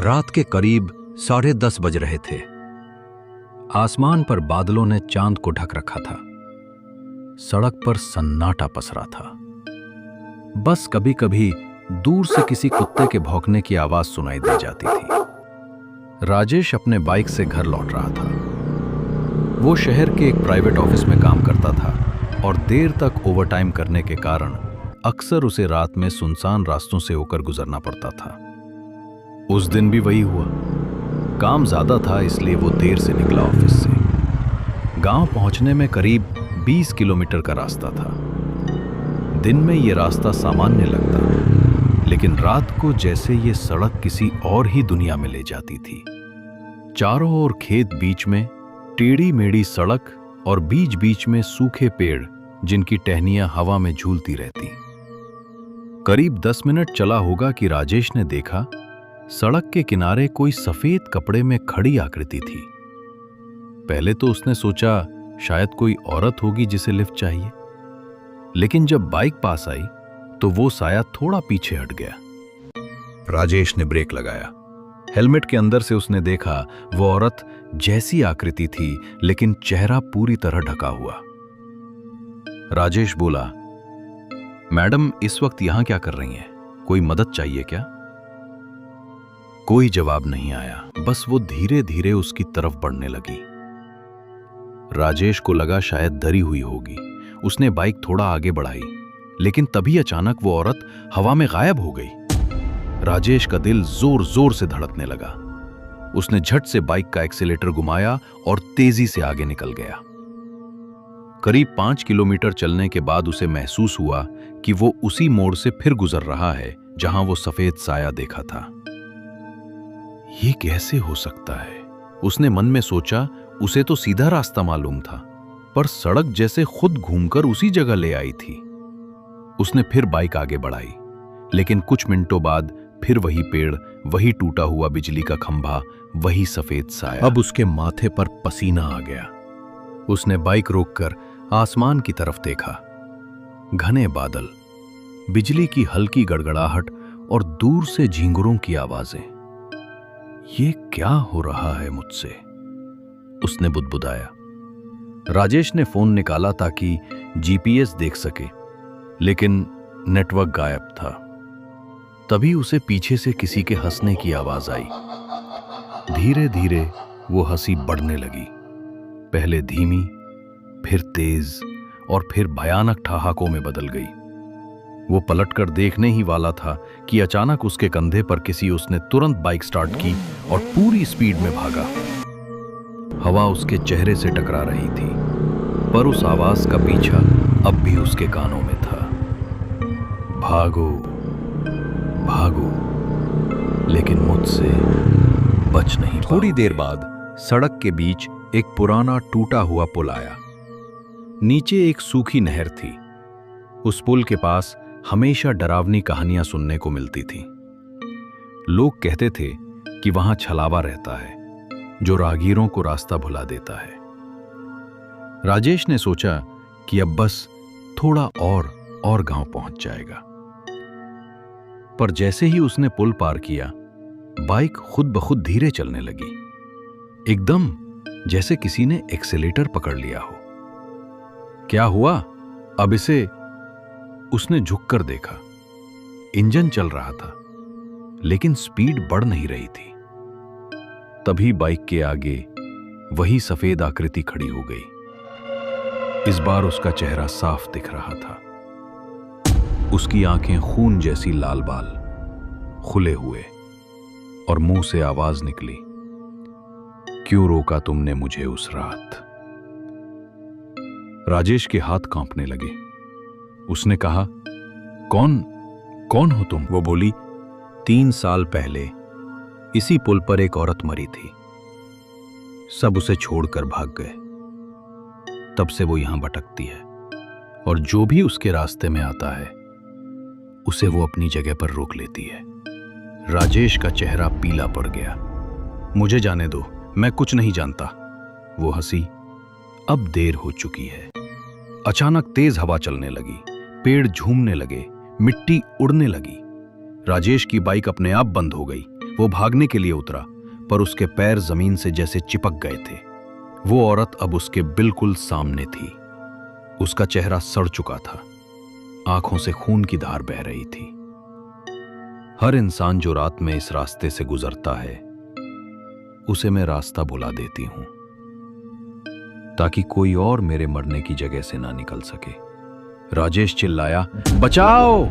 रात के करीब 10:30 बज रहे थे। आसमान पर बादलों ने चांद को ढक रखा था। सड़क पर सन्नाटा पसरा था। बस कभी कभी दूर से किसी कुत्ते के भौंकने की आवाज सुनाई दे जाती थी। राजेश अपने बाइक से घर लौट रहा था। वो शहर के एक प्राइवेट ऑफिस में काम करता था और देर तक ओवरटाइम करने के कारण अक्सर उसे रात में सुनसान रास्तों से होकर गुजरना पड़ता था। उस दिन भी वही हुआ। काम ज्यादा था, इसलिए वो देर से निकला ऑफिस से। गांव पहुंचने में करीब 20 किलोमीटर का रास्ता था। दिन में ये रास्ता सामान्य लगता, लेकिन रात को जैसे ये सड़क किसी और ही दुनिया में ले जाती थी। चारों ओर खेत, बीच में टेढ़ी मेढ़ी सड़क और बीच बीच में सूखे पेड़ जिनकी टहनियां हवा में झूलती रहती। करीब 10 मिनट चला होगा कि राजेश ने देखा सड़क के किनारे कोई सफेद कपड़े में खड़ी आकृति थी। पहले तो उसने सोचा शायद कोई औरत होगी जिसे लिफ्ट चाहिए, लेकिन जब बाइक पास आई तो वो साया थोड़ा पीछे हट गया। राजेश ने ब्रेक लगाया। हेलमेट के अंदर से उसने देखा वो औरत जैसी आकृति थी, लेकिन चेहरा पूरी तरह ढका हुआ। राजेश बोला, मैडम इस वक्त यहां क्या कर रही हैं? कोई मदद चाहिए क्या? कोई जवाब नहीं आया, बस वो धीरे धीरे उसकी तरफ बढ़ने लगी। राजेश को लगा शायद डरी हुई होगी। उसने बाइक थोड़ा आगे बढ़ाई, लेकिन तभी अचानक वो औरत हवा में गायब हो गई। राजेश का दिल जोर जोर से धड़कने लगा। उसने झट से बाइक का एक्सीलेटर घुमाया और तेजी से आगे निकल गया। करीब 5 किलोमीटर चलने के बाद उसे महसूस हुआ कि वो उसी मोड़ से फिर गुजर रहा है जहां वो सफेद साया देखा था। ये कैसे हो सकता है? उसने मन में सोचा। उसे तो सीधा रास्ता मालूम था, पर सड़क जैसे खुद घूमकर उसी जगह ले आई थी। उसने फिर बाइक आगे बढ़ाई, लेकिन कुछ मिनटों बाद फिर वही पेड़, वही टूटा हुआ बिजली का खंभा, वही सफेद साया। अब उसके माथे पर पसीना आ गया। उसने बाइक रोककर आसमान की तरफ देखा। घने बादल, बिजली की हल्की गड़गड़ाहट और दूर से झींगुरों की आवाजें। ये क्या हो रहा है मुझसे? उसने बुदबुदाया। राजेश ने फोन निकाला ताकि जीपीएस देख सके, लेकिन नेटवर्क गायब था। तभी उसे पीछे से किसी के हंसने की आवाज आई। धीरे धीरे वो हंसी बढ़ने लगी, पहले धीमी, फिर तेज और फिर भयानक ठहाकों में बदल गई। वो पलटकर देखने ही वाला था कि अचानक उसके कंधे पर उसने तुरंत बाइक स्टार्ट की और पूरी स्पीड में भागा। हवा उसके चेहरे से टकरा रही थी, पर उस आवाज का पीछा अब भी उसके कानों में था। भागो भागो, लेकिन मुझसे बच नहीं पाओगे। थोड़ी देर बाद सड़क के बीच एक पुराना टूटा हुआ पुल आया। नीचे एक सूखी नहर थी। उस पुल के पास हमेशा डरावनी कहानियां सुनने को मिलती थी। लोग कहते थे कि वहां छलावा रहता है जो राहगीरों को रास्ता भुला देता है। राजेश ने सोचा कि अब बस थोड़ा और गांव पहुंच जाएगा। पर जैसे ही उसने पुल पार किया, बाइक खुद ब खुद धीरे चलने लगी, एकदम जैसे किसी ने एक्सीलेटर पकड़ लिया हो। क्या हुआ अब इसे? उसने झुककर देखा। इंजन चल रहा था, लेकिन स्पीड बढ़ नहीं रही थी। तभी बाइक के आगे वही सफेद आकृति खड़ी हो गई। इस बार उसका चेहरा साफ दिख रहा था। उसकी आंखें खून जैसी लाल बाल, खुले हुए, और मुंह से आवाज निकली, क्यों रोका तुमने मुझे उस रात? राजेश के हाथ कांपने लगे। उसने कहा, कौन हो तुम? वो बोली, 3 साल पहले इसी पुल पर एक औरत मरी थी। सब उसे छोड़कर भाग गए। तब से वो यहां भटकती है, और जो भी उसके रास्ते में आता है उसे वो अपनी जगह पर रोक लेती है। राजेश का चेहरा पीला पड़ गया। मुझे जाने दो, मैं कुछ नहीं जानता। वो हंसी। अब देर हो चुकी है। अचानक तेज हवा चलने लगी, पेड़ झूमने लगे, मिट्टी उड़ने लगी। राजेश की बाइक अपने आप बंद हो गई। वो भागने के लिए उतरा, पर उसके पैर जमीन से जैसे चिपक गए थे। वो औरत अब उसके बिल्कुल सामने थी। उसका चेहरा सड़ चुका था, आंखों से खून की धार बह रही थी। हर इंसान जो रात में इस रास्ते से गुजरता है, उसे मैं रास्ता भुला देती हूं, ताकि कोई और मेरे मरने की जगह से ना निकल सके। राजेश चिल्लाया, बचाओ!